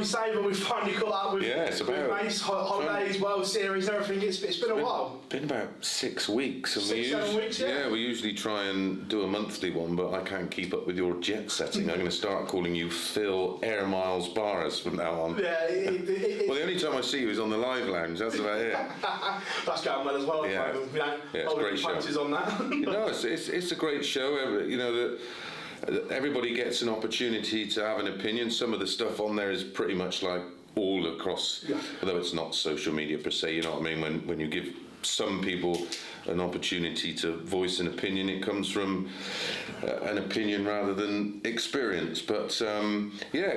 say, but we've finally caught up with, it's about with mates, holidays, World Series, everything. It's been a while. Been about 6 weeks. And 7 weeks, yeah. We usually try and do a monthly one, but I can't keep up with your jet setting. I'm going to start calling you Phil Air Miles Barras from now on. Yeah. Well, the only time I see you is on the live lounge. That's about it. That's going well as well. Yeah. We don't hold any punches on that. No, it's a great show. You know that. Everybody gets an opportunity to have an opinion. Some of the stuff on there is pretty much like all across, although it's not social media per se, you know what I mean? When you give some people an opportunity to voice an opinion, it comes from an opinion rather than experience. But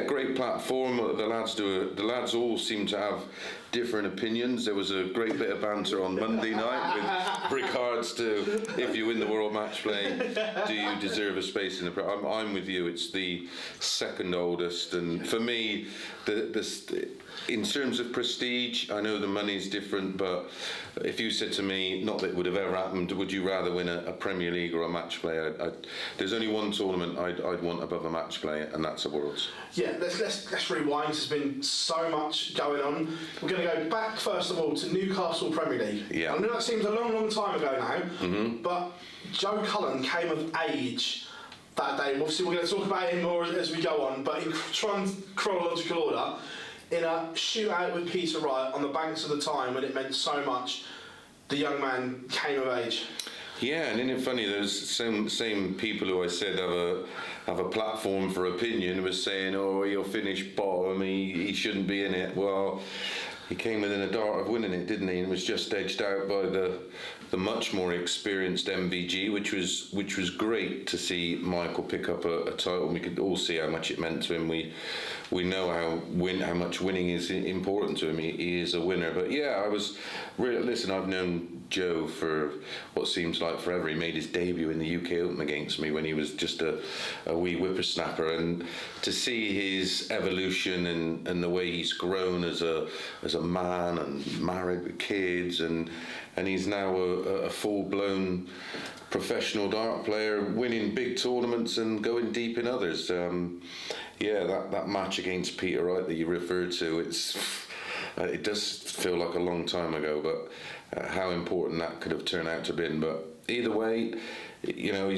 great platform. The lads all seem to have different opinions. There was a great bit of banter on Monday night with regards to if you win the World Matchplay, do you deserve a space in the press? I'm with you. It's the second oldest, and for me, in terms of prestige, I know the money's different, but if you said to me, not that it would have ever happened, would you rather win a Premier League or a match play? There's only one tournament I'd want above a match play, and that's a Worlds. Yeah, let's rewind. There's been so much going on. We're going to go back first of all to Newcastle Premier League. Yeah. I know that seems a long time ago now, but Joe Cullen came of age that day. Obviously, we're going to talk about him more as we go on, but in chronological order, in a shootout with Peter Wright on the banks of the Tyne when it meant so much, the young man came of age. Yeah, and isn't it funny, those same people who I said have a platform for opinion was saying, oh, he'll finish bottom, he shouldn't be in it. Well, he came within a dart of winning it, didn't he? And was just edged out by the much more experienced MVG, which was great to see Michael pick up a title. We could all see how much it meant to him. We know how much winning is important to him. He is a winner. But yeah, listen, I've known Joe for what seems like forever. He made his debut in the UK Open against me when he was just a wee whippersnapper, and to see his evolution and the way he's grown as a man and married with kids, and he's now a full-blown professional dart player, winning big tournaments and going deep in others. That match against Peter Wright that you referred to, it does feel like a long time ago, but how important that could have turned out to have been. But either way, you know,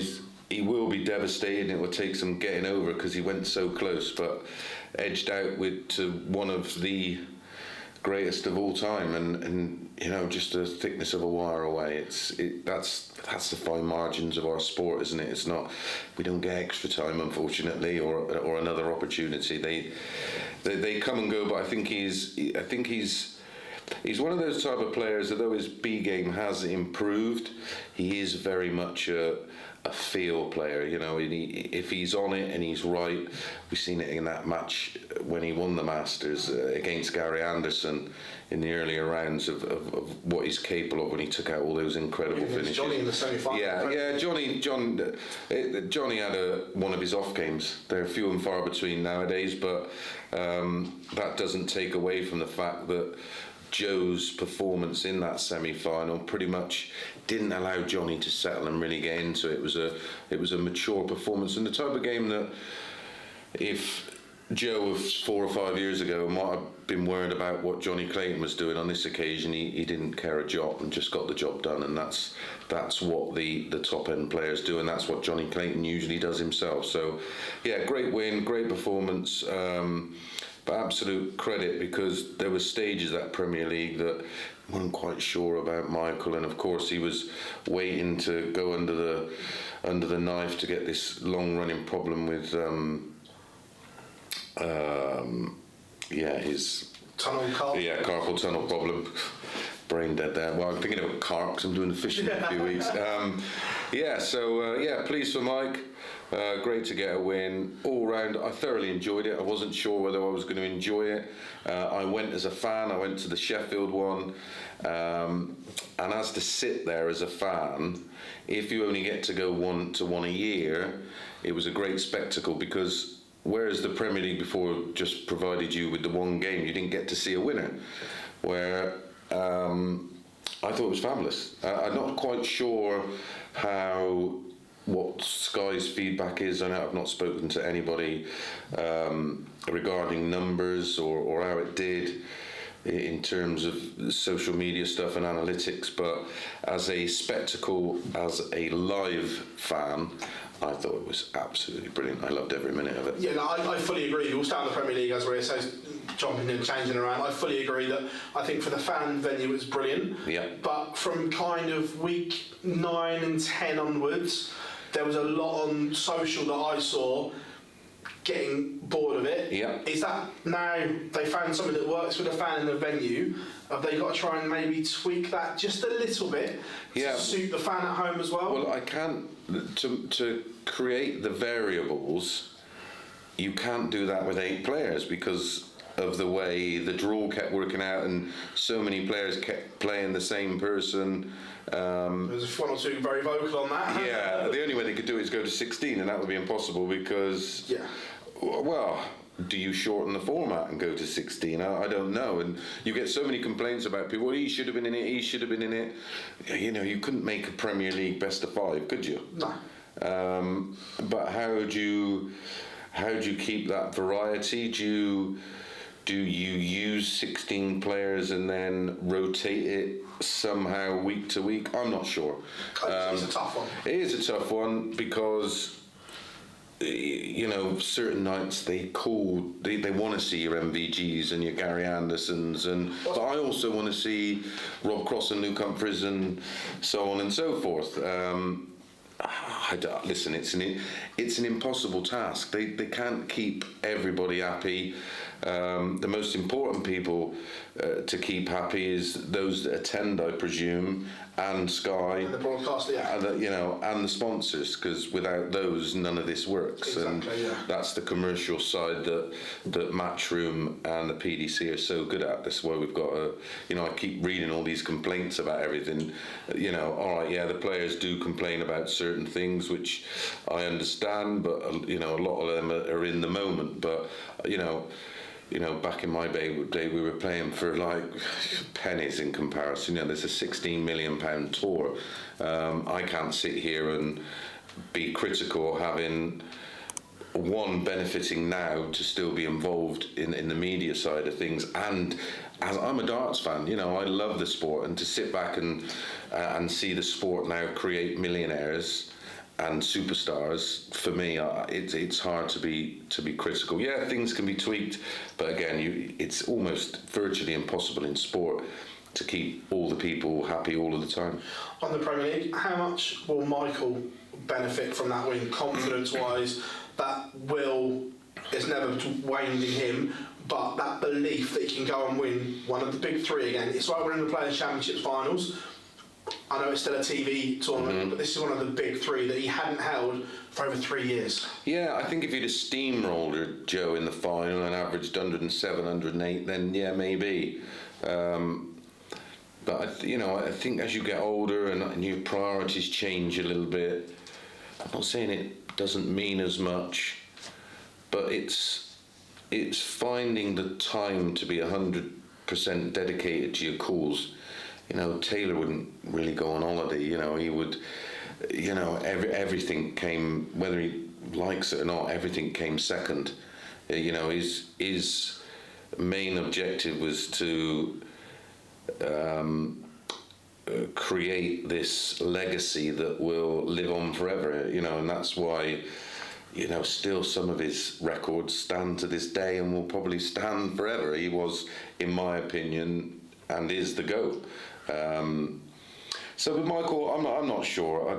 he will be devastated, and it will take some getting over because he went so close, but edged out to one of the greatest of all time, and you know, just the thickness of a wire away. That's the fine margins of our sport, isn't it? It's not, we don't get extra time, unfortunately, or another opportunity. They come and go, but I think he's one of those type of players, although his B game has improved, he is very much a feel player, you know. If he's on it and he's right, we've seen it in that match when he won the Masters against Gary Anderson in the earlier rounds of what he's capable of when he took out all those incredible finishes. Johnny in the semi-final. Yeah, Johnny had one of his off games. They're few and far between nowadays, but that doesn't take away from the fact that Joe's performance in that semi-final pretty much didn't allow Johnny to settle and really get into it. It was a mature performance, and the type of game that if Joe of 4 or 5 years ago might have been worried about what Johnny Clayton was doing, on this occasion he didn't care a jot and just got the job done, and that's what the top end players do, and that's what Johnny Clayton usually does himself. So yeah, great win, great performance. But absolute credit, because there were stages at Premier League that weren't quite sure about Michael, and of course he was waiting to go under the knife to get this long running problem with his carpal tunnel problem. Brain dead there. Well, I'm thinking about carp because I'm doing the fishing in a few weeks. Pleased for Mike. Great to get a win all round. I thoroughly enjoyed it. I wasn't sure whether I was going to enjoy it. I went as a fan. I went to the Sheffield one, and as to sit there as a fan, if you only get to go one a year, it was a great spectacle, because whereas the Premier League before just provided you with the one game, you didn't get to see a winner. Where I thought it was fabulous. I'm not quite sure how what Sky's feedback is. I know I've not spoken to anybody regarding numbers or how it did in terms of social media stuff and analytics, but as a spectacle, as a live fan, I thought it was absolutely brilliant. I loved every minute of it. Yeah, no, I fully agree. We'll stay on the Premier League as Ria says, jumping and changing around. I fully agree that I think for the fan venue it was brilliant. Yeah. But from kind of week 9 and 10 onwards, there was a lot on social that I saw getting bored of it. Yeah. Is that now they found something that works for the fan in the venue? Have they got to try and maybe tweak that just a little bit to suit the fan at home as well? Well, I can't to create the variables. You can't do that with 8 players because of the way the draw kept working out, and so many players kept playing the same person. There's one or two very vocal on that. Yeah, the only way they could do it is go to 16, and that would be impossible because, well, do you shorten the format and go to 16? I don't know. And you get so many complaints about people, well, he should have been in it, he should have been in it. You know, you couldn't make a Premier League best of 5, could you? No. But how do you keep that variety? Do you use 16 players and then rotate it somehow week to week? I'm not sure. It's a tough one. It is a tough one because, you know, certain nights they want to see your MVGs and your Gary Andersons, but I also want to see Rob Cross and Luke Humphries and so on and so forth. Listen, it's an impossible task. They can't keep everybody happy. The most important people to keep happy is those that attend, I presume, and Sky, and the broadcaster, and the sponsors, because without those, none of this works. Exactly, and that's the commercial side that Matchroom and the PDC are so good at. That's why we've got I keep reading all these complaints about everything. All right, the players do complain about certain things, which I understand, but a lot of them are in the moment. But back in my day, we were playing for like pennies in comparison. There's a £16 million tour. I can't sit here and be critical having one benefiting now to still be involved in the media side of things. And as I'm a darts fan, I love the sport, and to sit back and see the sport now create millionaires and superstars, for me, it's hard to be critical. Yeah, things can be tweaked, but again, it's almost virtually impossible in sport to keep all the people happy all of the time. On the Premier League, how much will Michael benefit from that win, confidence-wise? That will is never waned in him, but that belief that he can go and win one of the big 3 again. It's like we're in the Players' Championships finals. I know it's still a TV tournament, but this is one of the big 3 that he hadn't held for over 3 years. Yeah, I think if he'd have steamrolled Joe in the final and averaged 107, 108, then maybe. But I think as you get older and your priorities change a little bit, I'm not saying it doesn't mean as much, but it's finding the time to be 100% dedicated to your calls. Taylor wouldn't really go on holiday. He would, everything came, whether he likes it or not, everything came second. His main objective was to create this legacy that will live on forever, and that's why, still some of his records stand to this day and will probably stand forever. He was, in my opinion, and is the GOAT. So with Michael, I'm not sure.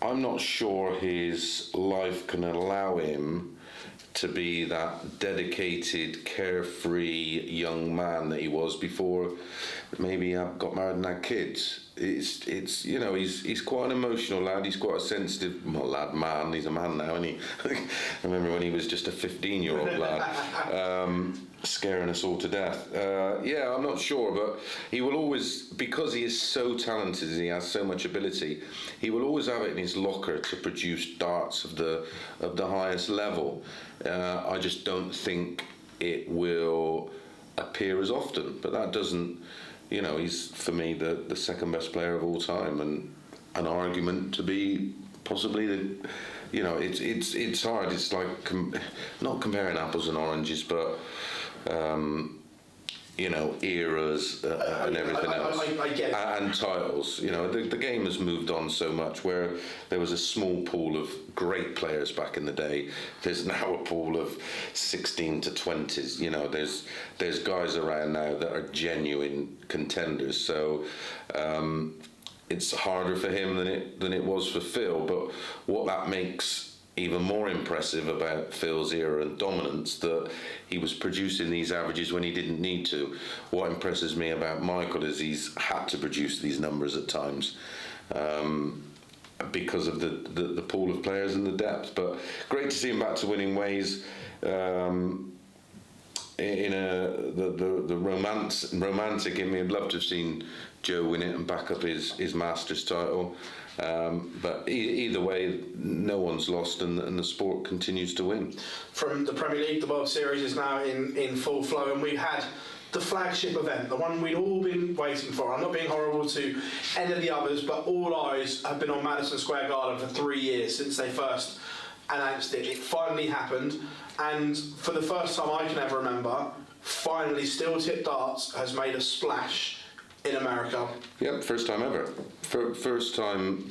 I'm not sure his life can allow him to be that dedicated, carefree young man that he was before maybe he got married and had kids. It's he's quite an emotional lad. He's quite a sensitive man. He's a man now, isn't he? I remember when he was just a 15-year-old lad, scaring us all to death. I'm not sure, but he will always, because he is so talented and he has so much ability, he will always have it in his locker to produce darts of the highest level. I just don't think it will appear as often, but that doesn't. He's, for me, the second best player of all time, and an argument to be possibly the, it's hard. It's like not comparing apples and oranges, but eras and everything else, I get it. and titles. The game has moved on so much. Where there was a small pool of great players back in the day, there's now a pool of 16 to 20s. There's guys around now that are genuine contenders. So it's harder for him than it was for Phil. But what that makes even more impressive about Phil's era and dominance, that he was producing these averages when he didn't need to. What impresses me about Michael is he's had to produce these numbers at times because of the pool of players and the depth. But great to see him back to winning ways. The romantic in me, I'd love to have seen Joe win it and back up his Masters title. But either way, no one's lost, and the sport continues to win. From the Premier League, the World Series is now in full flow, and we've had the flagship event, the one we'd all been waiting for. I'm not being horrible to any of the others, but all eyes have been on Madison Square Garden for 3 years since they first announced it. It finally happened, and for the first time I can ever remember, finally Steel Tip Darts has made a splash in America. Yep, first time ever. First time,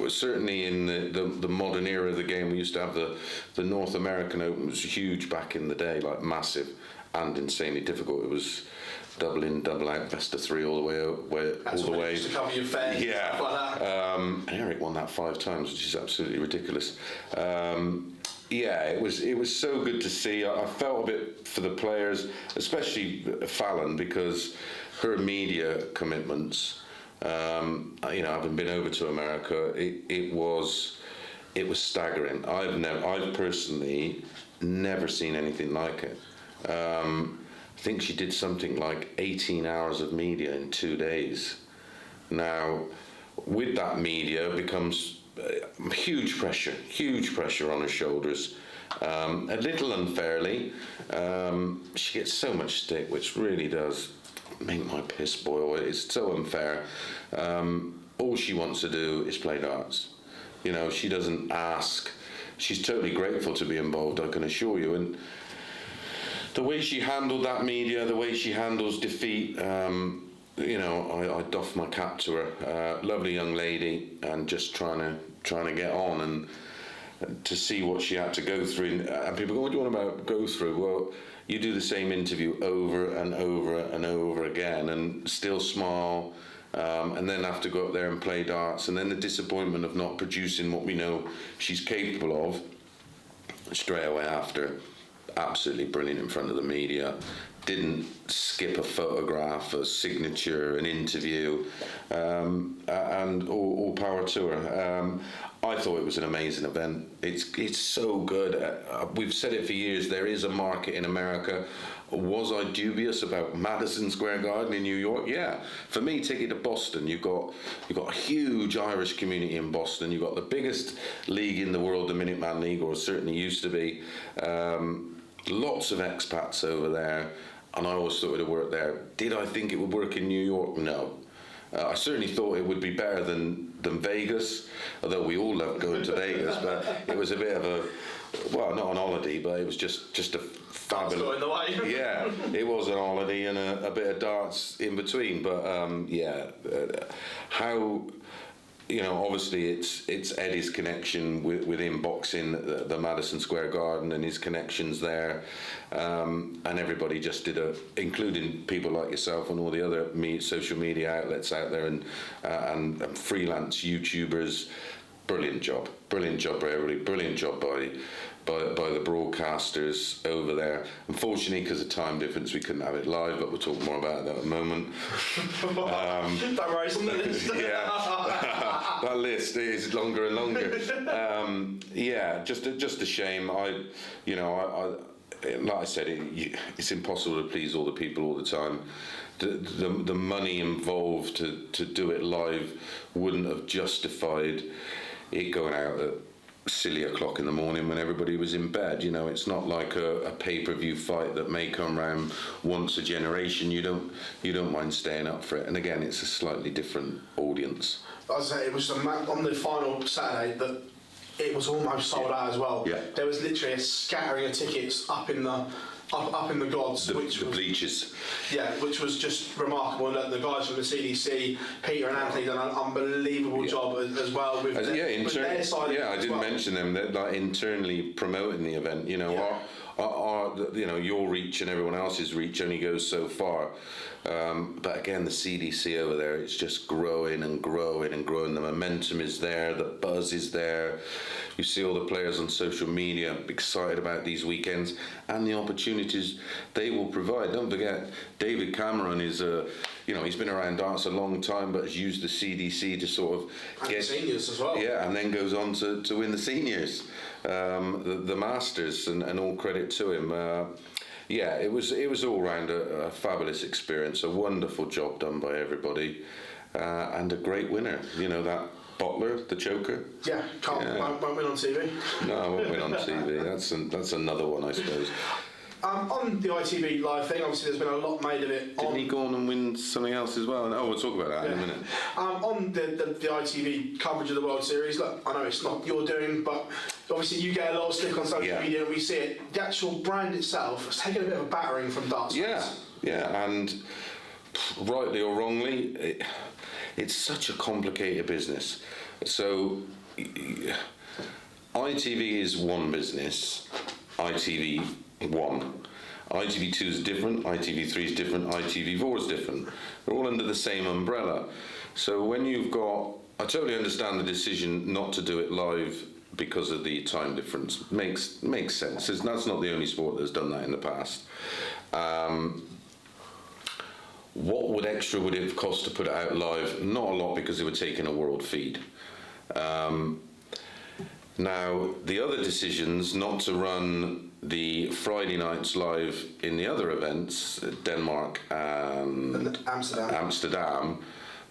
certainly in the modern era of the game. We used to have the North American Open. It was huge back in the day, like massive and insanely difficult. It was double in, double out, best of 3 all the way out. That's all the way. Used to cover your fares, yeah. Stuff like that. And Eric won that 5 times, which is absolutely ridiculous. It was so good to see. I felt a bit for the players, especially Fallon, because her media commitments. Having been over to America, it was staggering. I've personally never seen anything like it. I think she did something like 18 hours of media in 2 days. Now, with that media becomes huge pressure on her shoulders. A little unfairly. She gets so much stick, which really does make my piss boil. It's so unfair. All she wants to do is play darts. She doesn't ask. She's totally grateful to be involved, I can assure you. And the way she handled that media, the way she handles defeat, I doff my cap to her. Lovely young lady, and just trying to get on, and to see what she had to go through. And people go, "What do you want to go through?" Well, you do the same interview over and over and over again, and still smile, and then have to go up there and play darts, and then the disappointment of not producing what we know she's capable of. Straight away after, absolutely brilliant in front of the media. Didn't skip a photograph, a signature, an interview, and all power to her. I thought it was an amazing event. It's so good. We've said it for years. There is a market in America. Was I dubious about Madison Square Garden in New York? Yeah. For me, take it to Boston. You've got a huge Irish community in Boston. You've got the biggest league in the world, the Minuteman League, or certainly used to be. Lots of expats over there, and I always thought it would work there. Did I think it would work in New York? No. I certainly thought it would be better than Vegas, although we all love going to Vegas, but it was a bit of a, well, not an holiday, but it was just a fabulous... Going the way. Yeah, it was an holiday and a bit of darts in between, but how... obviously it's Eddie's connection within boxing, the Madison Square Garden, and his connections there, and everybody just did including people like yourself and all the other social media outlets out there, and freelance YouTubers. Brilliant job by everybody. Brilliant job by the broadcasters over there. Unfortunately, because of time difference, we couldn't have it live, but we'll talk more about that in a moment. Don't worry, it's on the list. Yeah, that list is longer and longer. Just a shame. Like I said, it's impossible to please all the people all the time. The money involved to do it live wouldn't have justified it going out at silly o'clock in the morning when everybody was in bed. It's not like a pay-per-view fight that may come around once a generation. You don't mind staying up for it. And again, it's a slightly different audience. as I say, it was on the final Saturday that it was almost sold out as well. Yeah. There was literally a scattering of tickets up in the gods, The which was bleachers. yeah, which was just remarkable. And the guys from the CDC, Peter and Anthony, done an unbelievable job as well with, their side. Yeah, I didn't mention them. They're like internally promoting the event. You know, our your reach and everyone else's reach only goes so far. But again, the CDC over there, it's just growing and growing and growing. The momentum is there, the buzz is there. You see all the players on social media excited about these weekends and the opportunities they will provide. Don't forget, David Cameron is he's been around darts a long time, but has used the CDC to sort of get seniors as well. Yeah, and then goes on to win the seniors, the Masters, and all credit to him. Yeah, it was all round a fabulous experience, a wonderful job done by everybody, and a great winner. You know, that Bottler, the choker. Yeah, won't win on TV. No, I won't win on TV. That's another one, I suppose. On the ITV live thing, obviously there's been a lot made of it. Didn't he go on and win something else as well? Oh, we'll talk about that in a minute. On the ITV coverage of the World Series, look, I know it's not your doing, but obviously you get a lot of stick on social media and we see it. The actual brand itself has taken a bit of a battering from darts fans. Yeah, and rightly or wrongly, it's such a complicated business. So ITV is one business, ITV 1. ITV2 is different, ITV3 is different, ITV4 is different. They're all under the same umbrella. So when you've got, I totally understand the decision not to do it live because of the time difference. Makes sense. That's not the only sport that's done that in the past. What extra would it cost to put it out live? Not a lot, because it would take in a world feed. Now, the other decisions not to run the Friday nights live in the other events, Denmark and Amsterdam,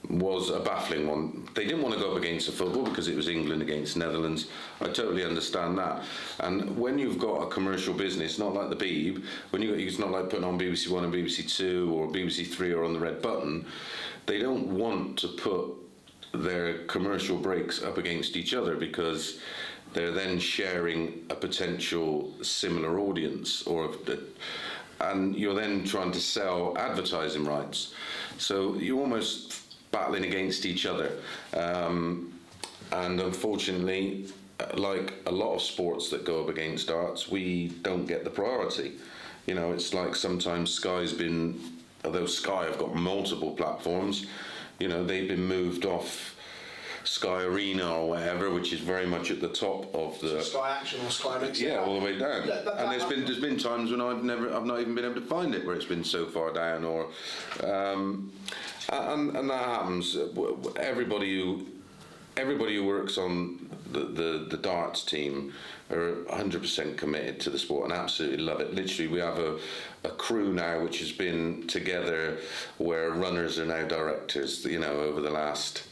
was a baffling one. They didn't want to go up against the football because it was England against Netherlands. I totally understand that. And when you've got a commercial business, not like the Beeb, it's not like putting on BBC One and BBC Two or BBC Three or on the red button. They don't want to put their commercial breaks up against each other, because they're then sharing a potential similar audience, and you're then trying to sell advertising rights. So you're almost battling against each other. And unfortunately, like a lot of sports that go up against darts, we don't get the priority. You know, it's like sometimes although Sky have got multiple platforms, you know, they've been moved off Sky Arena or whatever, which is very much at the top of the Sky Action or Sky Mix. Yeah, all the way down. And there's been times when I've not even been able to find it, where it's been so far down, or and that happens. Everybody who works on the darts team are 100% committed to the sport and absolutely love it. Literally, we have a crew now which has been together, where runners are now directors, you know, over the last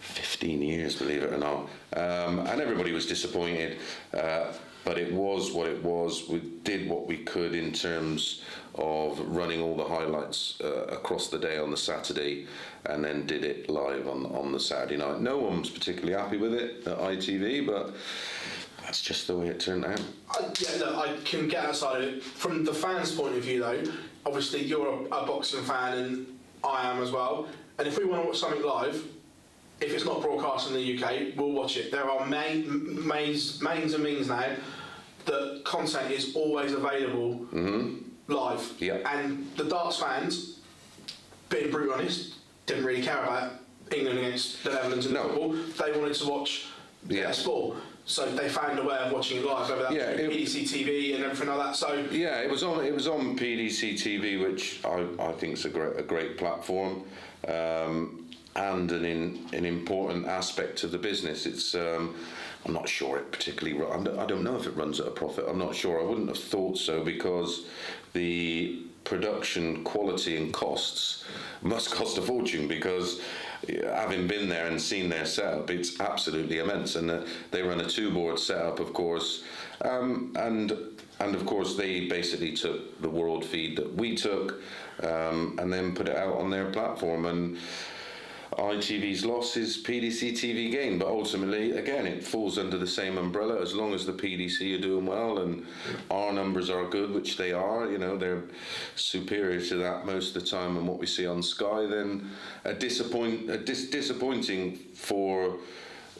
15 years, believe it or not. And everybody was disappointed, but it was what it was. We did what we could in terms of running all the highlights across the day on the Saturday, and then did it live on the Saturday night. No one was particularly happy with it at ITV, but that's just the way it turned out. I can get outside of it. From the fans' point of view, though, obviously you're a boxing fan and I am as well, and if we want to watch something live, if it's not broadcast in the UK, we'll watch it. There are mains and means now that content is always available live. Yep. And the darts fans, being brutally honest, didn't really care about England against the Netherlands in football. They wanted to watch their sport. So they found a way of watching it live, whether that was PDC TV and everything like that. So yeah, it was on PDC TV, which I think is a great platform. And an important aspect of the business. It's I'm not sure it particularly. I don't know if it runs at a profit. I'm not sure. I wouldn't have thought so, because the production quality and costs must cost a fortune, because having been there and seen their setup, it's absolutely immense. And they run a 2-board setup, of course, and of course they basically took the world feed that we took, and then put it out on their platform. And ITV's loss is PDC TV gain, but ultimately, again, it falls under the same umbrella. As long as the PDC are doing well and our numbers are good, which they are, they're superior to that most of the time and what we see on Sky, then disappointing for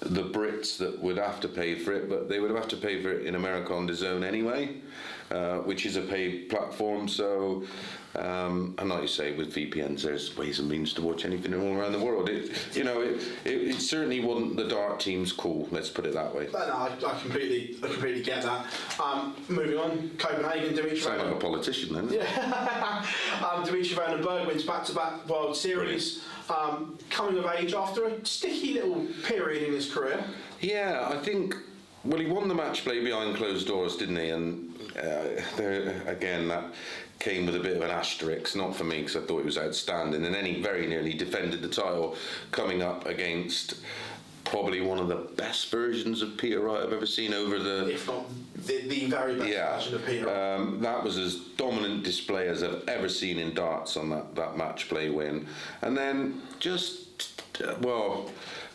the Brits that would have to pay for it, but they would have to pay for it in America on DAZN anyway, which is a paid platform. So, and like you say, with VPNs, there's ways and means to watch anything all around the world. It certainly wasn't the dart team's call. Let's put it that way. No, I completely get that. Moving on, Copenhagen, Dimitri. Sound like a politician, then. Yeah. Dimitri Van den Berg wins back-to-back World Series. Coming of age after a sticky little period in his career. Yeah, I think. Well, he won the match play behind closed doors, didn't he? And there again, that came with a bit of an asterisk, not for me because I thought it was outstanding. And then he very nearly defended the title, coming up against probably one of the best versions of Peter Wright I've ever seen over the... If not the very best version of Peter Wright. That was as dominant display as I've ever seen in darts on that match play win. And then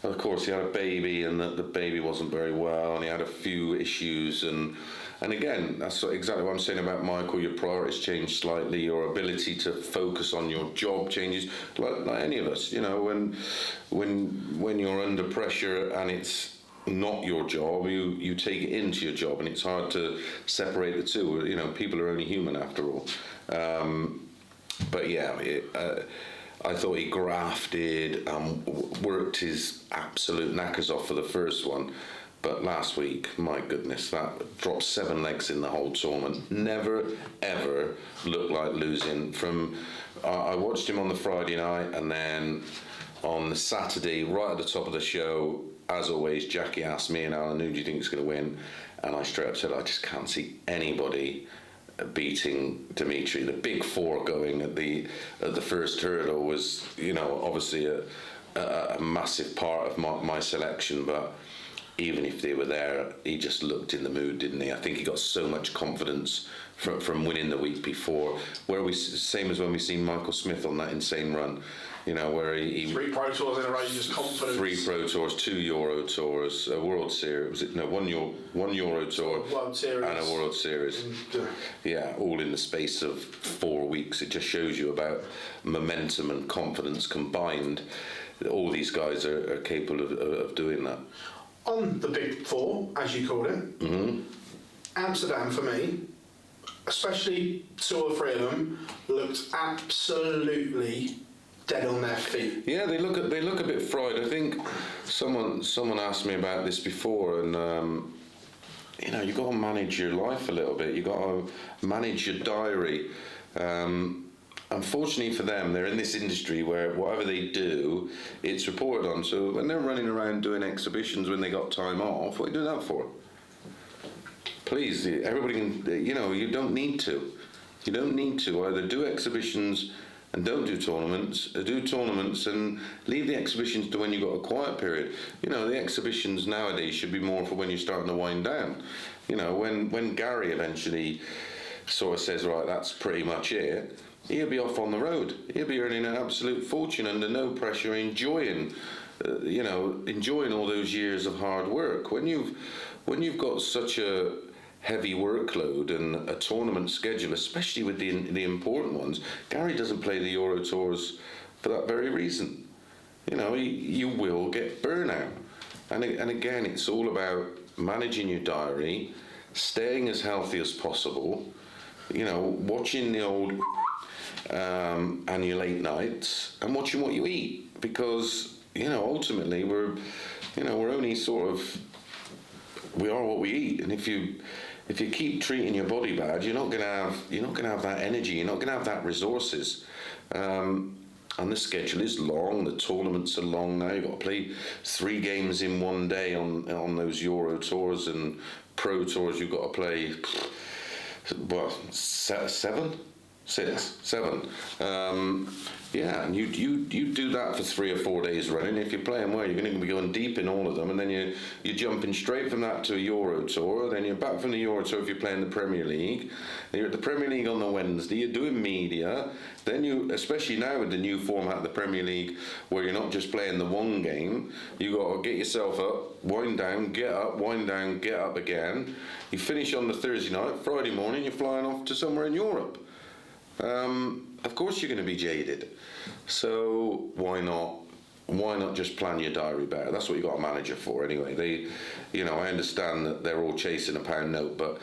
of course he had a baby and the baby wasn't very well and he had a few issues and again, that's exactly what I'm saying about Michael. Your priorities change slightly. Your ability to focus on your job changes, like any of us. When you're under pressure and it's not your job, you take it into your job, and it's hard to separate the two. People are only human after all. But yeah, I thought he grafted and worked his absolute knackers off for the first one. But last week, my goodness, that dropped 7 legs in the whole tournament. Never, ever looked like losing. I watched him on the Friday night, and then on the Saturday, right at the top of the show, as always, Jackie asked me and Alan, who do you think is going to win? And I straight up said, I just can't see anybody beating Dimitri. The big four going at the first hurdle was, obviously a massive part of my selection, but even if they were there, he just looked in the mood, didn't he? I think he got so much confidence from winning the week before, same as when we seen Michael Smith on that insane run, where he 3 Pro Tours in a row, just confidence. 3 Pro Tours, 2 Euro Tours, a World Series, one Euro Tour, World Series, and a World Series. Yeah, all in the space of 4 weeks. It just shows you about momentum and confidence combined. All these guys are capable of doing that. On the big four, as you called it, Amsterdam for me, especially 2 or 3 of them, looked absolutely dead on their feet. Yeah, they look a bit fried. I think someone asked me about this before, and you got to manage your life a little bit. You got to manage your diary. Unfortunately for them, they're in this industry where whatever they do, it's reported on. So when they're running around doing exhibitions when they got time off, what are you doing that for? Please, everybody can, you don't need to. You don't need to either do exhibitions and don't do tournaments, do tournaments and leave the exhibitions to when you've got a quiet period. The exhibitions nowadays should be more for when you're starting to wind down. When Gary eventually sort of says, right, that's pretty much it, he'll be off on the road. He'll be earning an absolute fortune under no pressure, enjoying all those years of hard work. When you've got such a heavy workload and a tournament schedule, especially with the important ones, Gary doesn't play the Euro Tours for that very reason. You will get burnout. And again, it's all about managing your diary, staying as healthy as possible, watching the old and your late nights and watching what you eat, because ultimately we're only we are what we eat, and if you keep treating your body bad, you're not gonna have that energy, you're not gonna have that resources. And the schedule is long, the tournaments are long now. You've got to play 3 games in one day on those Euro Tours, and Pro Tours you've got to play 7 6, 7. Yeah, and you do that for 3 or 4 days running. If you're playing well, you're going to be going deep in all of them, and then you're jumping straight from that to a Euro Tour. Then you're back from the Euro Tour if you're playing the Premier League. Then you're at the Premier League on the Wednesday. You're doing media. Then you, especially now with the new format of the Premier League, where you're not just playing the one game, you got to get yourself up, wind down, get up, wind down, get up again. You finish on the Thursday night. Friday morning, you're flying off to somewhere in Europe. Of course you're going to be jaded, so why not just plan your diary better? That's what you got a manager for anyway. I understand that they're all chasing a pound note, but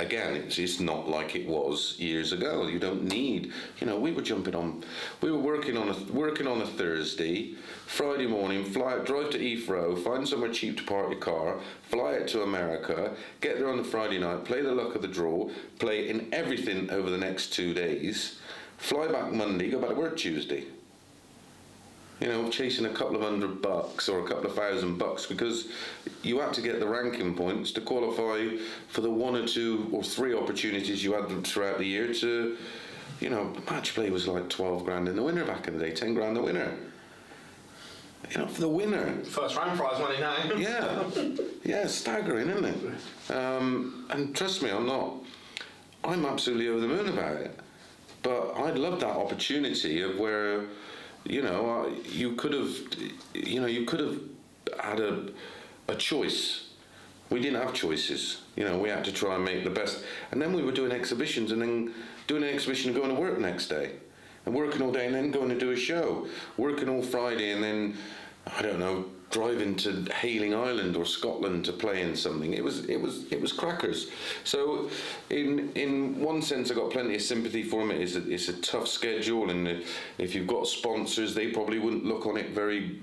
again, it's not like it was years ago. You don't need, we were working on a Thursday, Friday morning, drive to Heathrow, find somewhere cheap to park your car, fly it to America, get there on the Friday night, play the luck of the draw, play in everything over the next 2 days, fly back Monday, go back to work Tuesday. Chasing a couple of $100 or a couple of $1,000 because you had to get the ranking points to qualify for the 1 or 2 or 3 opportunities you had throughout the year to, match play was like 12 grand in the winner back in the day, 10 grand the winner. For the winner. First round prize money now. Yeah, staggering, isn't it? And trust me, I'm absolutely over the moon about it. But I'd love that opportunity of where, you could have had a choice. We didn't have choices. We had to try and make the best. And then we were doing exhibitions, and then doing an exhibition and going to work next day. And working all day and then going to do a show. Working all Friday and then, driving to Hayling Island or Scotland to play in something. It was crackers. So in one sense I got plenty of sympathy for them. It's a tough schedule, and if you've got sponsors, they probably wouldn't look on it very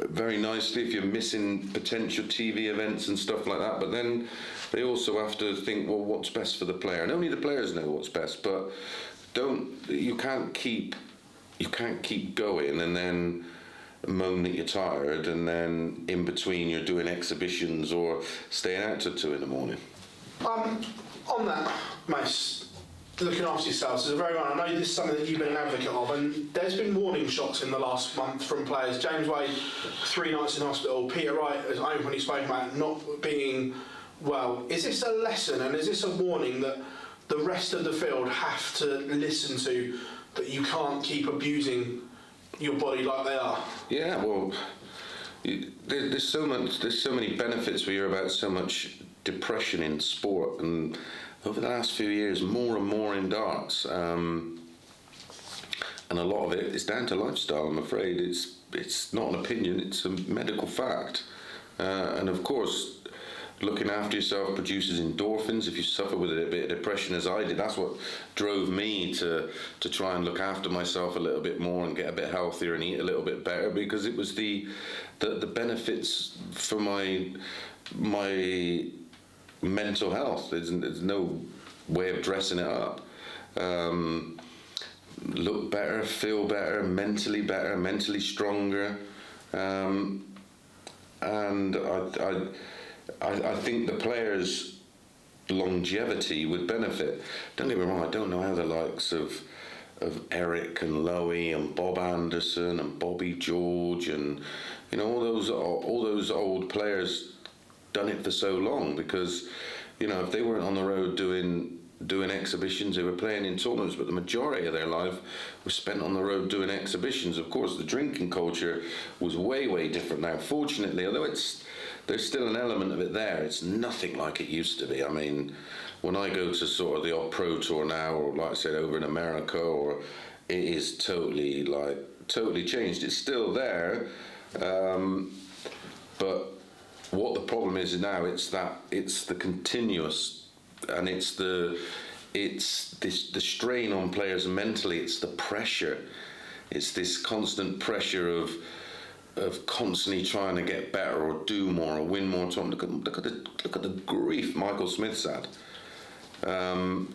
very nicely if you're missing potential TV events and stuff like that. But then they also have to think, well, what's best for the player? And only the players know what's best. But you can't keep going and then moan that you're tired, and then in between you're doing exhibitions or staying out till 2 a.m. On that, Mace, looking after yourselves is a very one. I know this is something that you've been an advocate of, and there's been warning shots in the last month from players. James Wade, 3 nights in hospital. Peter Wright has openly spoken about not being well. Is this a lesson, and is this a warning that the rest of the field have to listen to, that you can't keep abusing your body like they are? Yeah, well, there's so many benefits. We hear about so much depression in sport, and over the last few years, more and more in darts, and a lot of it is down to lifestyle. I'm afraid it's not an opinion; it's a medical fact, and of course, looking after yourself produces endorphins. If you suffer with a bit of depression, as I did, that's what drove me to try and look after myself a little bit more and get a bit healthier and eat a little bit better, because it was the benefits for my mental health. There's no way of dressing it up. Look better, feel better, mentally stronger, and I think the players' longevity would benefit. Don't get me wrong, I don't know how the likes of Eric and Lowy and Bob Anderson and Bobby George and all those old players done it for so long, because if they weren't on the road doing exhibitions, they were playing in tournaments, but the majority of their life was spent on the road doing exhibitions. Of course, the drinking culture was way different now. Fortunately, although there's still an element of it there, it's nothing like it used to be. I mean, when I go to sort of the odd pro tour now, or like I said, over in America, or it is totally changed. It's still there, but what the problem is now, it's the continuous, and it's the strain on players mentally. It's the pressure. It's this constant pressure of constantly trying to get better or do more or win more time. Look at the grief Michael Smith's had, and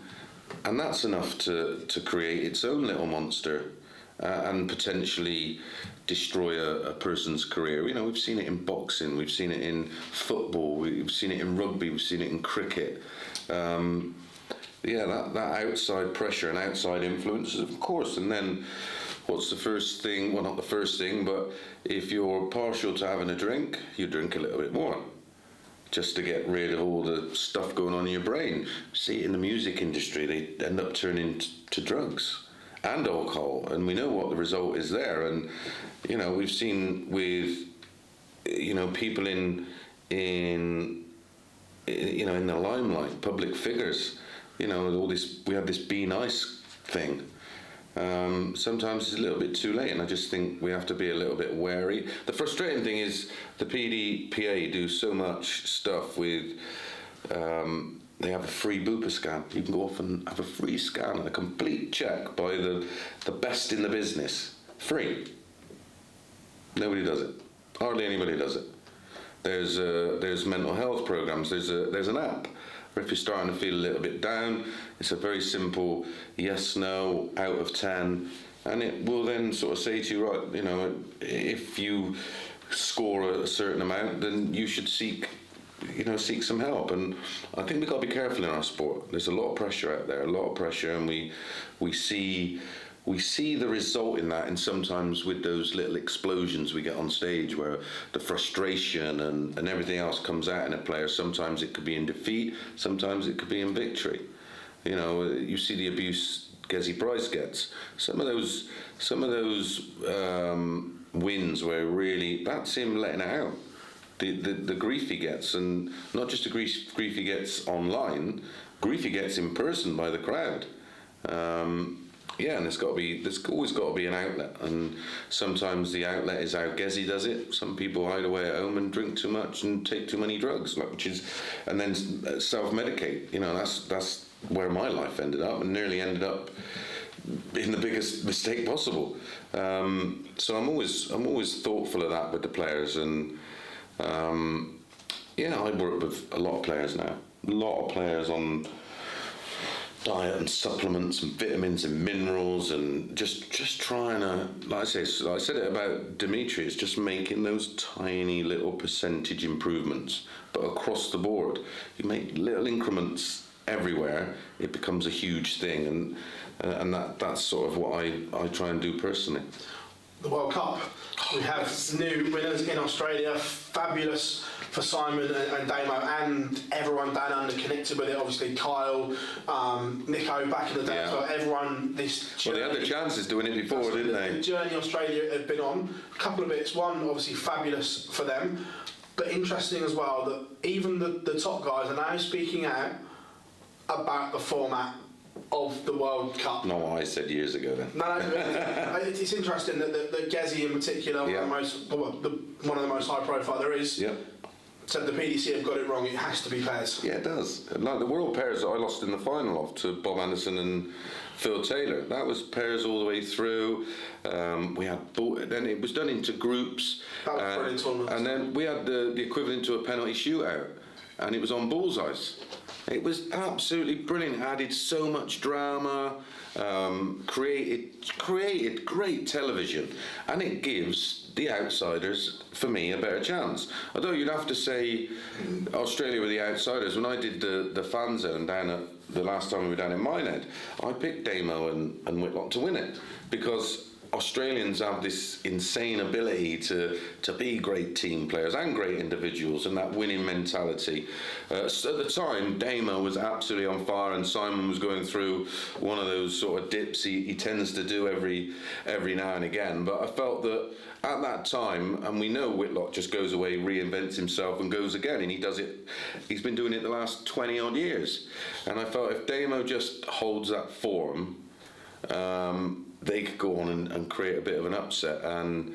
that's enough to create its own little monster and potentially destroy a person's career. We've seen it in boxing, we've seen it in football, we've seen it in rugby, we've seen it in cricket. that outside pressure and outside influences, of course. And then what's the first thing? Well, not the first thing, but if you're partial to having a drink, you drink a little bit more, just to get rid of all the stuff going on in your brain. See, in the music industry, they end up turning to drugs and alcohol, and we know what the result is there. And we've seen with people in the limelight, public figures. All this, we have this be nice thing. Sometimes it's a little bit too late, and I just think we have to be a little bit wary. The frustrating thing is the PDPA do so much stuff with. They have a free Bupa scan. You can go off and have a free scan and a complete check by the best in the business. Free. Nobody does it. Hardly anybody does it. There's mental health programs. There's an app where if you're starting to feel a little bit down, it's a very simple yes, no, out of 10, and it will then sort of say to you, right, if you score a certain amount, then you should seek some help. And I think we've got to be careful in our sport. There's a lot of pressure out there, and we see the result in that, and sometimes with those little explosions we get on stage where the frustration and everything else comes out in a player. Sometimes it could be in defeat, sometimes it could be in victory. You see the abuse Gezi Price gets. Some of those wins where really that's him letting it out. The grief he gets, and not just the grief he gets online, grief he gets in person by the crowd. And there's always got to be an outlet, and sometimes the outlet is how Gezi does it. Some people hide away at home and drink too much and take too many drugs, and then self-medicate. That's where my life ended up, and nearly ended up in the biggest mistake possible. So I'm always thoughtful of that with the players, and I work with a lot of players now. A lot of players on diet and supplements and vitamins and minerals, and just trying to, like I said it about Dimitri, it's just making those tiny little percentage improvements, but across the board. You make little increments everywhere, it becomes a huge thing, and that's sort of what I try and do personally. The World Cup, we have new winners in Australia. Fabulous for Simon and Damo and everyone down under connected with it. Obviously Kyle, Nico back in the day, so everyone this journey. Well, they had the chances doing it before, didn't they? The journey Australia have been on. A couple of bits. One, obviously fabulous for them, but interesting as well that even the top guys are now speaking out about the format of the World Cup. Not what I said years ago then. No, it's interesting that Gezi in particular, one of the most high profile there is, said the PDC have got it wrong, it has to be pairs. Yeah, it does. Like the world pairs that I lost in the final of to Bob Anderson and Phil Taylor, that was pairs all the way through. We had then it was done into groups. That was brilliant tournament. And then we had the equivalent to a penalty shootout, and it was on bullseyes. It was absolutely brilliant. Added so much drama, created great television, and it gives the outsiders, for me, a better chance. Although you'd have to say Australia were the outsiders. When I did the fan zone down at the last time we were down in Minehead, I picked Damo and Whitlock to win it, because Australians have this insane ability to be great team players and great individuals, and that winning mentality. So at the time, Damo was absolutely on fire, and Simon was going through one of those sort of dips he tends to do every now and again. But I felt that at that time, and we know Whitlock just goes away, reinvents himself and goes again, and he does it. He's been doing it the last 20 odd years, and I felt if Damo just holds that form, they could go on and create a bit of an upset, and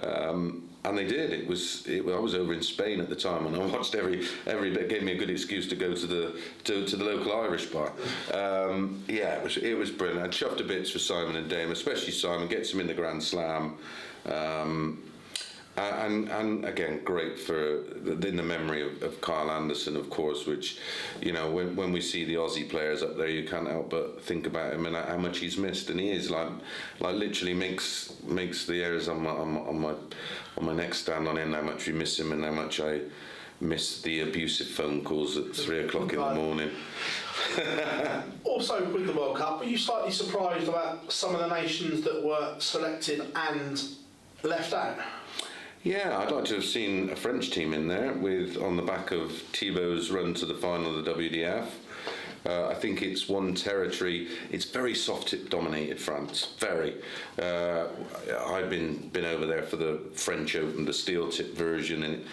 they did. I was over in Spain at the time, and I watched every bit. Gave me a good excuse to go to the local Irish bar. It was brilliant. I chuffed to bits for Simon and Dame, especially Simon. Gets him in the Grand Slam. And again, great in the memory of Kyle Anderson, of course, which, when we see the Aussie players up there, you can't help but think about him and how much he's missed. And he is like literally makes the hairs on my neck stand on end how much we miss him and how much miss the abusive phone calls at 3 o'clock in the morning. Also, with the World Cup, were you slightly surprised about some of the nations that were selected and left out? Yeah, I'd like to have seen a French team in there with on the back of Thibaut's run to the final of the WDF. I think it's one territory. It's very soft tip dominated, France. Very. I've been over there for the French Open, the steel tip version, and it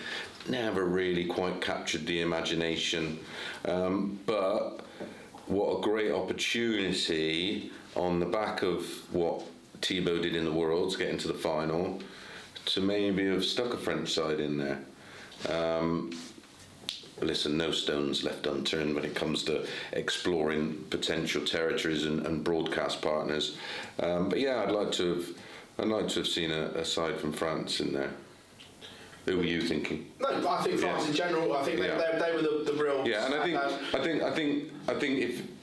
never really quite captured the imagination. But what a great opportunity on the back of what Thibaut did in the Worlds, getting to the final, to maybe have stuck a French side in there. Listen, no stones left unturned when it comes to exploring potential territories and broadcast partners. But yeah, I'd like to have seen a side from France in there. Who were you thinking? No, I think France in general. I think they were the real. Yeah, and I think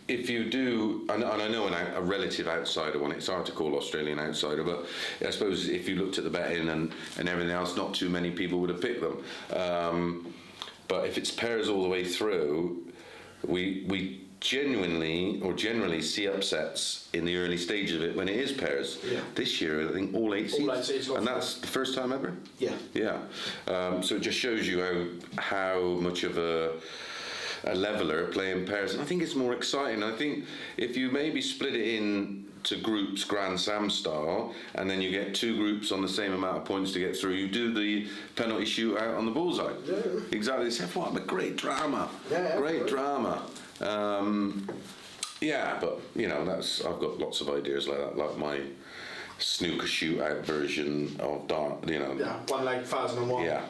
if you do, and I know a relative outsider one, it's hard to call Australian outsider, but I suppose if you looked at the betting and everything else, not too many people would have picked them. But if it's pairs all the way through, we generally see upsets in the early stage of it when it is pairs. Yeah. This year, I think all eight seeds, and that's the first time ever. Yeah. Yeah. So it just shows you how much of a leveler playing pairs, and I think it's more exciting. I think if you maybe split it in to groups Grand Slam style, and then you get two groups on the same amount of points to get through, you do the penalty shootout on the bullseye. Yeah. Exactly. It's what a great drama. Yeah, great drama. Yeah, but I've got lots of ideas like that, like my snooker shootout version of dart. Yeah, one leg 1001. Yeah.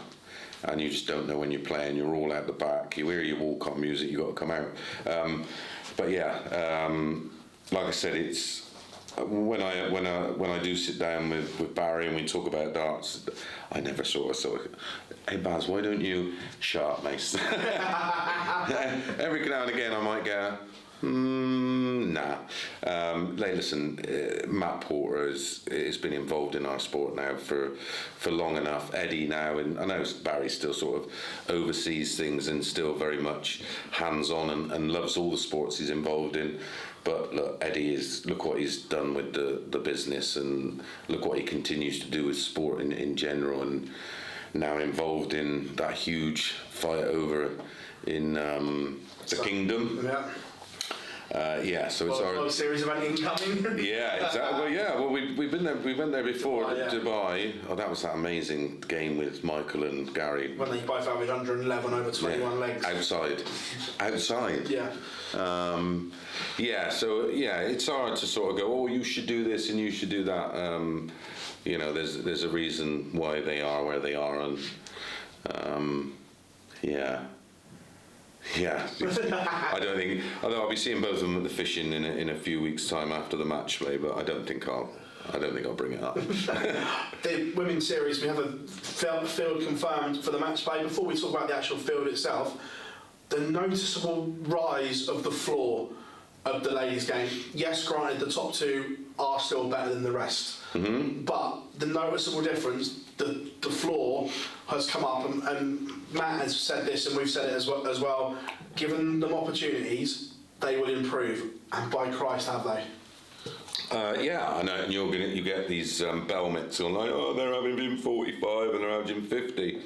And you just don't know when you're playing. You're all out the back. You hear your walk-on music. You got to come out. But yeah, like I said, it's when I do sit down with Barry and we talk about darts, I never sort of, hey Baz, why don't you shut up, mate? Every now and again I might go, nah. Listen, Matt Porter has been involved in our sport now for long enough. Eddie now, and I know Barry still sort of oversees things and still very much hands-on and loves all the sports he's involved in. But look, Eddie look what he's done with the business, and look what he continues to do with sport in general, and now involved in that huge fight over in the Kingdom. Yeah. So it's our series event incoming. Yeah, exactly. Well, yeah. Well, we've been there. We went there before, Dubai. Oh, that was that amazing game with Michael and Gary. When they both averaged 111 over 21 legs. Outside. Yeah. Yeah. So yeah, it's hard to sort of go, oh, you should do this and you should do that. There's a reason why they are where they are, and yeah. Yeah, I don't think. Although I'll be seeing both of them at the fishing in a few weeks' time after the match play, but I don't think I'll bring it up. The women's series, we have a field confirmed for the match play. Before we talk about the actual field itself, the noticeable rise of the floor of the ladies' game. Yes, granted, the top two are still better than the rest, but the noticeable difference, the floor has come up, and Matt has said this, and we've said it as well. Given them opportunities, they will improve, and by Christ, have they? Yeah, I know, and you get these Belmets who are like, oh, they're having 45 and they're averaging 50.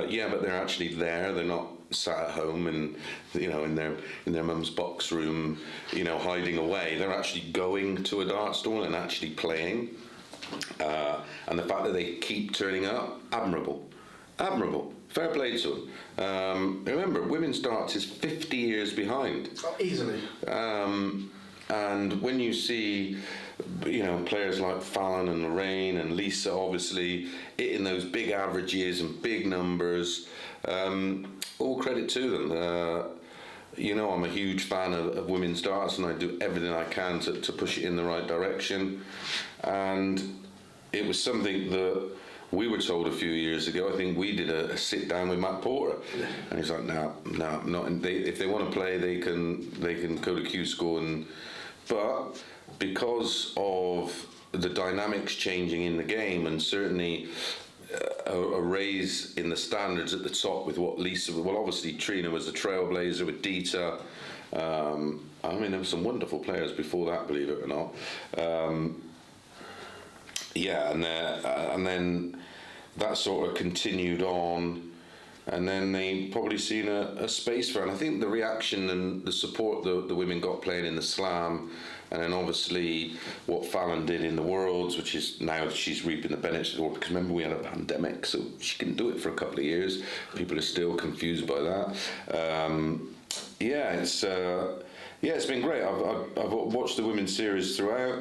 Yeah, but they're actually there. They're not sat at home and in their mum's box room, hiding away. They're actually going to a dart stall and actually playing. And the fact that they keep turning up, admirable. Fair play to them. Remember, women's darts is 50 years behind. Oh, easily. And when you see, players like Fallon and Lorraine and Lisa, obviously hitting those big averages and big numbers, all credit to them. I'm a huge fan of women's darts, and I do everything I can to push it in the right direction. And it was something that we were told a few years ago. I think we did a sit down with Matt Porter, and he's like, no, not. If they want to play, they can go to Q School, but because of the dynamics changing in the game, and certainly a raise in the standards at the top with what Lisa. Well, obviously Trina was a trailblazer with Dita. I mean, there were some wonderful players before that, believe it or not. And then that sort of continued on, and then they probably seen a space for it. And I think the reaction and the support the women got playing in the Slam, and then obviously what Fallon did in the Worlds, which is now she's reaping the benefits of it, because remember we had a pandemic, so she couldn't do it for a couple of years. People are still confused by that. It's been great. I've watched the women's series throughout.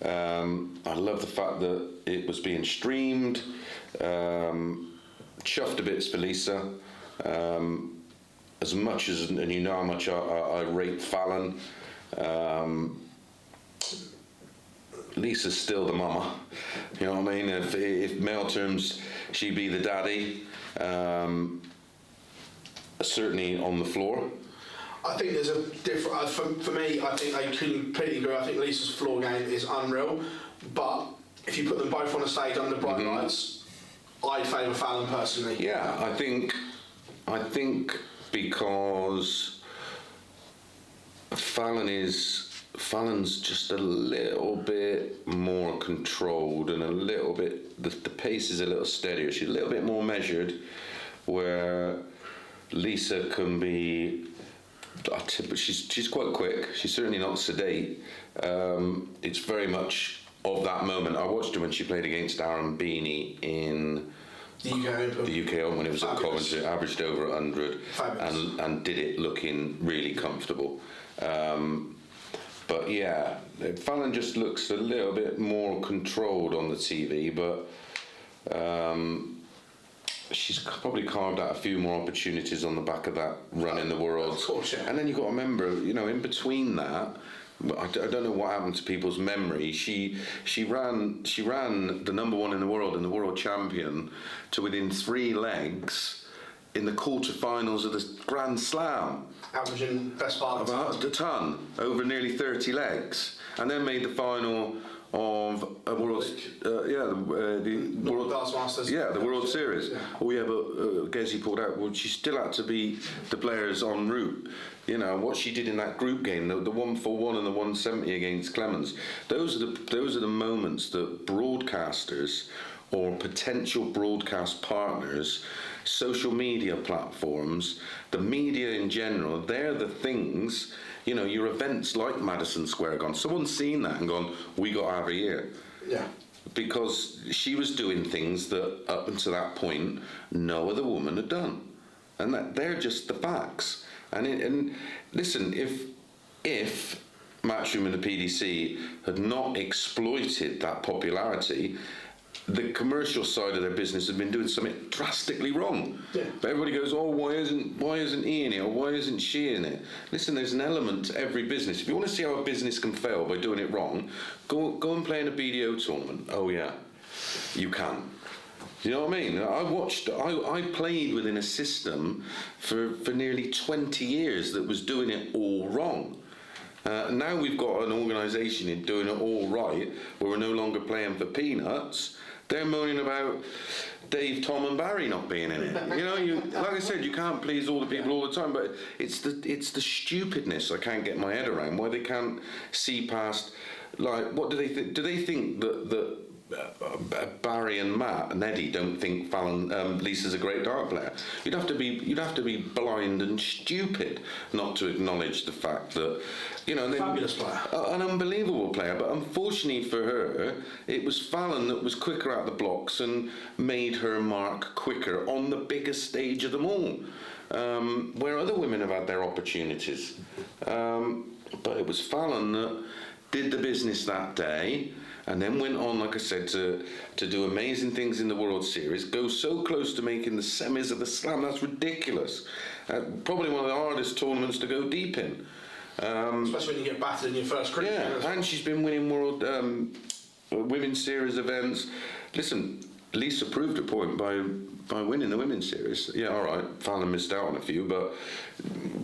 I love the fact that it was being streamed. Chuffed a bits for Lisa. As much as, and you know how much I rate Fallon. Lisa's still the mama. You know what I mean? If male terms, she'd be the daddy. Certainly on the floor. I think there's a different. For me, I think I completely agree. I think Lisa's floor game is unreal, but if you put them both on a stage under bright lights, I'd favour Fallon personally. Yeah, I think because Fallon's just a little bit more controlled and a little bit. The pace is a little steadier. She's a little bit more measured, where Lisa can be. But she's quite quick. She's certainly not sedate. It's very much of that moment. I watched her when she played against Aaron Beanie in the UK Open when it was at Coventry. Averaged over 100 and did it looking really comfortable. But yeah, Fallon just looks a little bit more controlled on the TV, but. She's probably carved out a few more opportunities on the back of that run in the Worlds. Of course, yeah. And then you've got to remember, in between that, I don't know what happened to people's memory. She ran the number one in the world and the world champion to within 3 legs in the quarterfinals of the Grand Slam. Averaging best part of a ton over nearly 30 legs, and then made the final of a World, the World Masters. Yeah, the World Series. Yeah. Oh yeah, but Gezi pulled out. Well, she still had to beat the players en route. What she did in that group game, the 1-4-1 and the 170 against Clemens. Those are the moments that broadcasters or potential broadcast partners, social media platforms, the media in general, they're the things. Your events like Madison Square Garden. Someone's seen that and gone, we got to have her here. Yeah. Because she was doing things that up until that point no other woman had done, and that they're just the facts. And listen, if Matchroom and the PDC had not exploited that popularity, the commercial side of their business had been doing something drastically wrong. Yeah. But everybody goes, oh, why isn't he in it, or why isn't she in it? Listen, there's an element to every business. If you want to see how a business can fail by doing it wrong, go and play in a BDO tournament. Oh yeah, you can. You know what I mean? I played within a system for nearly 20 years that was doing it all wrong. Now we've got an organisation doing it all right, where we're no longer playing for peanuts. They're moaning about Dave, Tom and Barry not being in it. Like I said, you can't please all the people all the time, but it's the stupidness I can't get my head around, why they can't see past, like, what do they think? Do they think that Barry and Matt and Eddie don't think Fallon, Lisa's a great dart player? You'd have to be blind and stupid not to acknowledge the fact that, fabulous player, an unbelievable player. But unfortunately for her, it was Fallon that was quicker out the blocks and made her mark quicker on the biggest stage of them all, where other women have had their opportunities. But it was Fallon that did the business that day. And then went on, like I said, to do amazing things in the World Series, go so close to making the semis of the Slam. That's ridiculous. Probably one of the hardest tournaments to go deep in. Especially when you get battered in your first group. Yeah, and she's been winning World Women's Series events. Listen, Lisa proved a point by winning the Women's Series. Yeah, all right, Fallon missed out on a few, but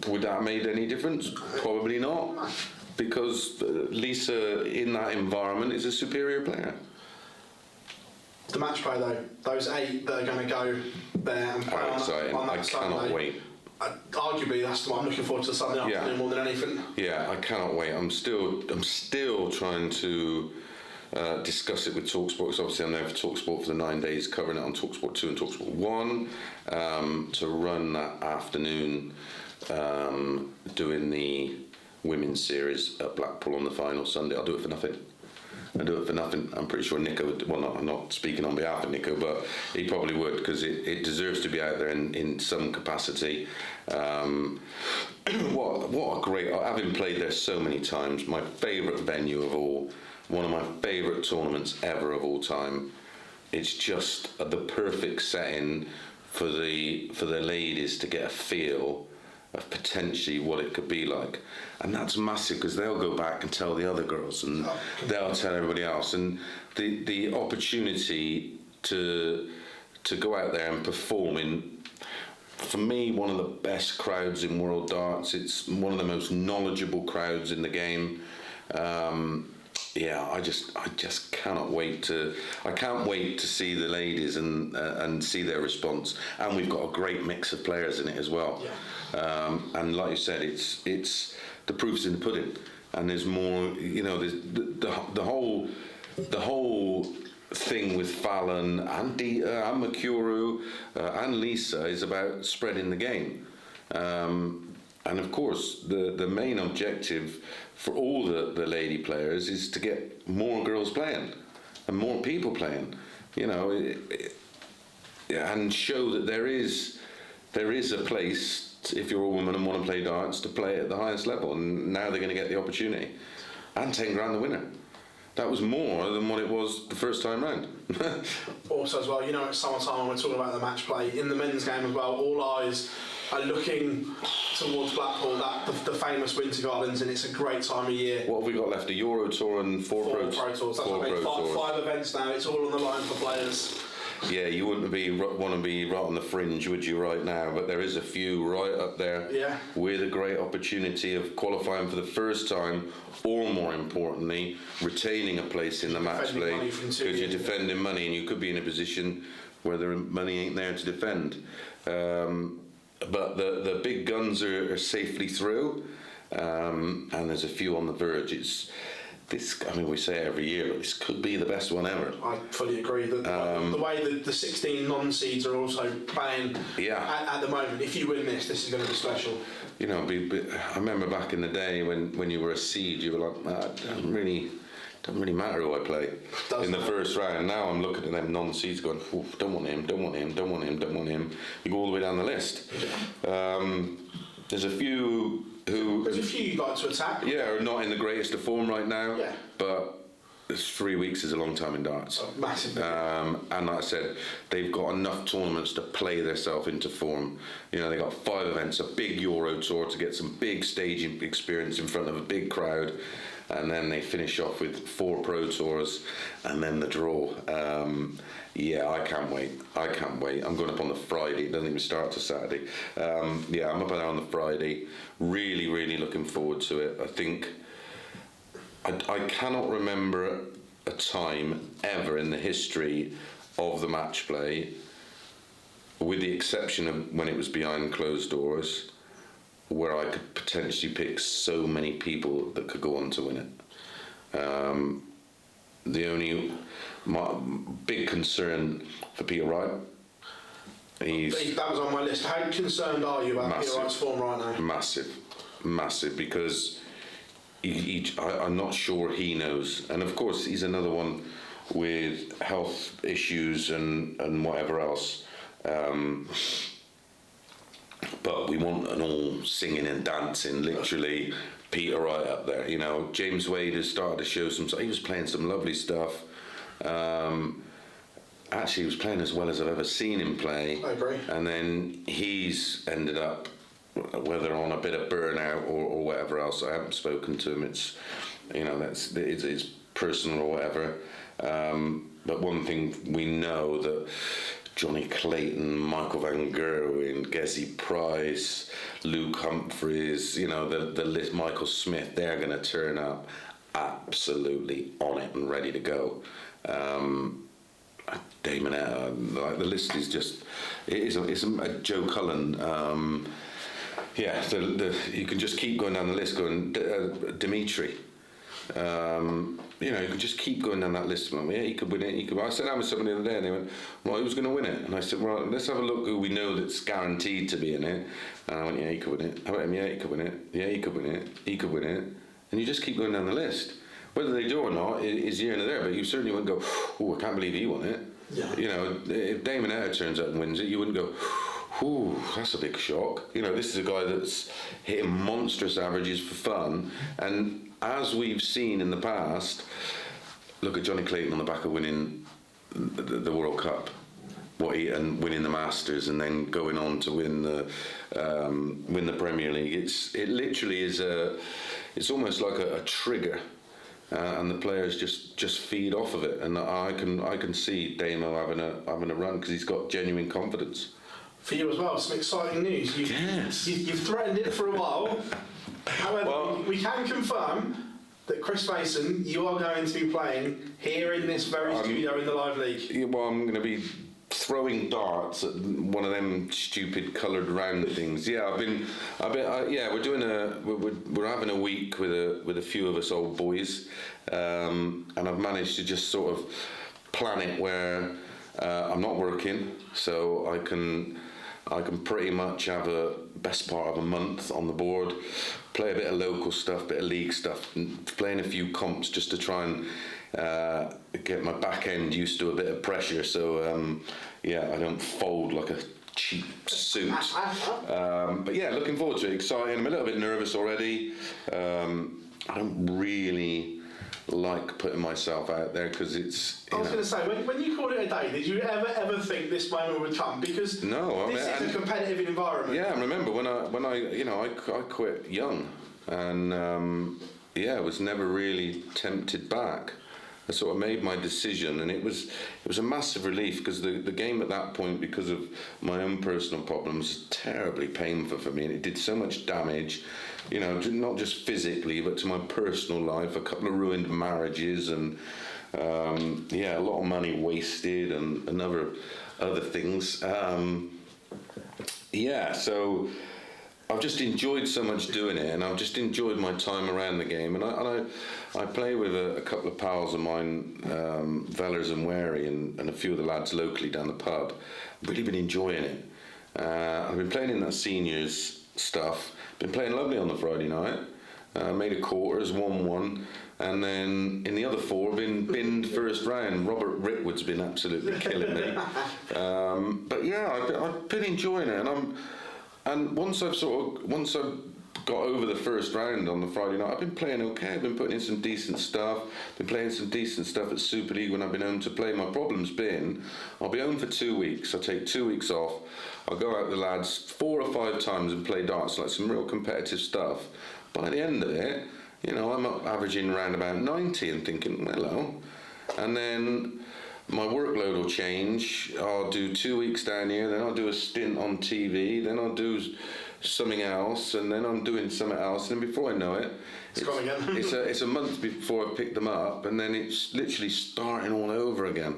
would that have made any difference? Probably not. Because Lisa, in that environment, is a superior player. The match play though, those 8 that are going to go there and play on that I Sunday. cannot wait. Arguably, that's the one I'm looking forward to Sunday afternoon more than anything. Yeah, I cannot wait. I'm still trying to discuss it with TalkSport, because obviously I'm there for TalkSport for the 9 days, covering it on TalkSport 2 and TalkSport 1, to run that afternoon, doing the women's series at Blackpool on the final Sunday. I'll do it for nothing. I'm pretty sure Nico would, well, I'm not speaking on behalf of Nico, but he probably would, because it deserves to be out there in some capacity. What a great, having played there so many times, my favourite venue of all, one of my favourite tournaments ever of all time. It's just the perfect setting for the ladies to get a feel of potentially what it could be like, and that's massive, because they'll go back and tell the other girls, and they'll tell everybody else, and the opportunity to go out there and perform in, for me, one of the best crowds in world darts. It's one of the most knowledgeable crowds in the game. I just cannot wait to. I can't wait to see the ladies and see their response. And we've got a great mix of players in it as well. Yeah. And like you said, it's the proof's in the pudding. And there's more. You know, there's the whole thing with Fallon and Thier and Makuru and Lisa is about spreading the game. And of course, the main objective for all the lady players is to get more girls playing and more people playing, you know, and show that there is a place, if you're a woman and want to play darts, to play at the highest level. And now they're going to get the opportunity. And 10 grand the winner. That was more than what it was the first time round. Also as well, you know, it's summertime and we're talking about the match play. In the men's game as well, all eyes are looking towards Blackpool, the famous Winter Gardens, and it's a great time of year. What have we got left? A Euro Tour and four Pro Tours. That's four what I mean, Pro Tours. 5 events now, it's all on the line for players. Yeah, you wouldn't want to be right on the fringe, would you, right now? But there is a few right up there, with a great opportunity of qualifying for the first time, or more importantly, retaining a place in the match play, because you're defending money, and you could be in a position where the money ain't there to defend. But the big guns are safely through, and there's a few on the verge. We say it every year, but this could be the best one ever. I fully agree. The way the 16 non-seeds are also playing at the moment, if you win this is going to be special. You know, I remember back in the day when you were a seed, you were like, it doesn't really matter who I play in the first round. Now I'm looking at them non-seeds going, don't want him. You go all the way down the list. There's a few you'd like to attack. Yeah, are not in the greatest of form right now. Yeah. But 3 weeks is a long time in darts. Oh, massively. And like I said, they've got enough tournaments to play themselves into form. You know, they got 5 events, a big Euro Tour to get some big staging experience in front of a big crowd. And then they finish off with 4 Pro Tours and then the draw. I can't wait. I'm going up on the Friday. It doesn't even start till Saturday. I'm up there on the Friday. Really, really looking forward to it. I think I cannot remember a time ever in the history of the match play, with the exception of when it was behind closed doors, where I could potentially pick so many people that could go on to win it. My big concern for Peter Wright. That was on my list. How concerned are you about Peter Wright's form right now? Massive, because I'm not sure he knows. And of course, he's another one with health issues and whatever else. But we want an all singing and dancing, literally Peter Wright up there. You know, James Wade has started to show he was playing some lovely stuff. Actually, he was playing as well as I've ever seen him play. I agree. And then he's ended up, whether on a bit of burnout or whatever else. I haven't spoken to him. It's personal or whatever. But one thing we know, that Johnny Clayton, Michael Van Gerwen, Gezi Price, Luke Humphreys, you know, the list, Michael Smith, they're going to turn up absolutely on it and ready to go. Damon, like the list is just, it's a Joe Cullen. You can just keep going down the list, going Dimitri. You know, you could just keep going down that list. Yeah, he could win it. He could. I sat down with somebody the other day, and they went, "Well, who's going to win it?" And I said, "Well, let's have a look who we know that's guaranteed to be in it." And I went, "Yeah, he could win it." How about him? Yeah, he could win it. Yeah, he could win it. He could win it. And you just keep going down the list. Whether they do or not is here and there, but you certainly wouldn't go, "Oh, I can't believe he won it." Yeah. You know, if Damon Etta turns up and wins it, you wouldn't go, "Ooh, that's a big shock." You know, this is a guy that's hitting monstrous averages for fun, and as we've seen in the past, look at Johnny Clayton on the back of winning the World Cup, and winning the Masters, and then going on to win the Premier League. It literally is it's almost like a trigger, and the players just feed off of it. And I can see Damo having a run because he's got genuine confidence. For you as well, some exciting news. You've threatened it for a while. However, we can confirm that Chris Mason, you are going to be playing here in this very studio in the Live League. Yeah, well, I'm going to be throwing darts at one of them stupid coloured round things. Yeah, we're doing we're having a week with a few of us old boys, and I've managed to just sort of plan it where I'm not working, so I can pretty much have a best part of a month on the board, play a bit of local stuff, bit of league stuff, and playing a few comps just to try and get my back end used to a bit of pressure, so I don't fold like a cheap suit. But yeah, looking forward to it, exciting. I'm a little bit nervous already. I don't really like putting myself out there because it's. I was going to say, when you called it a day, did you ever think this moment would come? Because this is a competitive environment. Yeah, I remember when I quit young, and I was never really tempted back. I sort of made my decision, and it was a massive relief because the game at that point, because of my own personal problems, was terribly painful for me, and it did so much damage. You know, not just physically, but to my personal life. A couple of ruined marriages, and a lot of money wasted, and other things. So I've just enjoyed so much doing it, and I've just enjoyed my time around the game. And I play with a couple of pals of mine, Vellers and Wary, and a few of the lads locally down the pub. I've really been enjoying it. I've been playing in that seniors stuff. Been playing lovely on the Friday night. Made a quarters, 1-1, and then in the other four, been binned first round. Robert Rickwood's been absolutely killing me. But yeah, I've been enjoying it, and once I've got over the first round on the Friday night, I've been playing okay. I've been putting in some decent stuff. Been playing some decent stuff at Super League when I've been home to play. My problem's been, I'll be home for 2 weeks. I take 2 weeks off. I'll go out with the lads 4 or 5 times and play darts, like some real competitive stuff. By the end of it, I'm averaging around about 90 and thinking, hello. And then my workload will change. I'll do 2 weeks down here, then I'll do a stint on TV, then I'll do something else, and then I'm doing something else, and then before I know it, it's gone again. it's a month before I pick them up, and then it's literally starting all over again.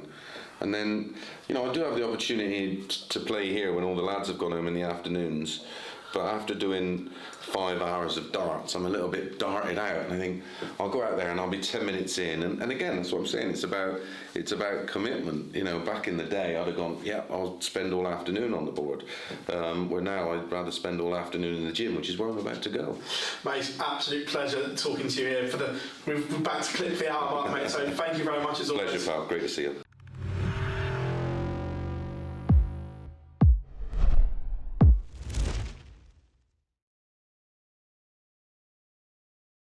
And then, I do have the opportunity to play here when all the lads have gone home in the afternoons, but after doing 5 hours of darts, I'm a little bit darted out, and I think I'll go out there and I'll be 10 minutes in, and again, that's what I'm saying, it's about commitment. Back in the day, I'd have gone, yeah, I'll spend all afternoon on the board, where now I'd rather spend all afternoon in the gym, which is where I'm about to go. Mate, absolute pleasure talking to you here we're back to clip the hour mark, mate, so thank you very much as always. Pleasure, pal, great to see you.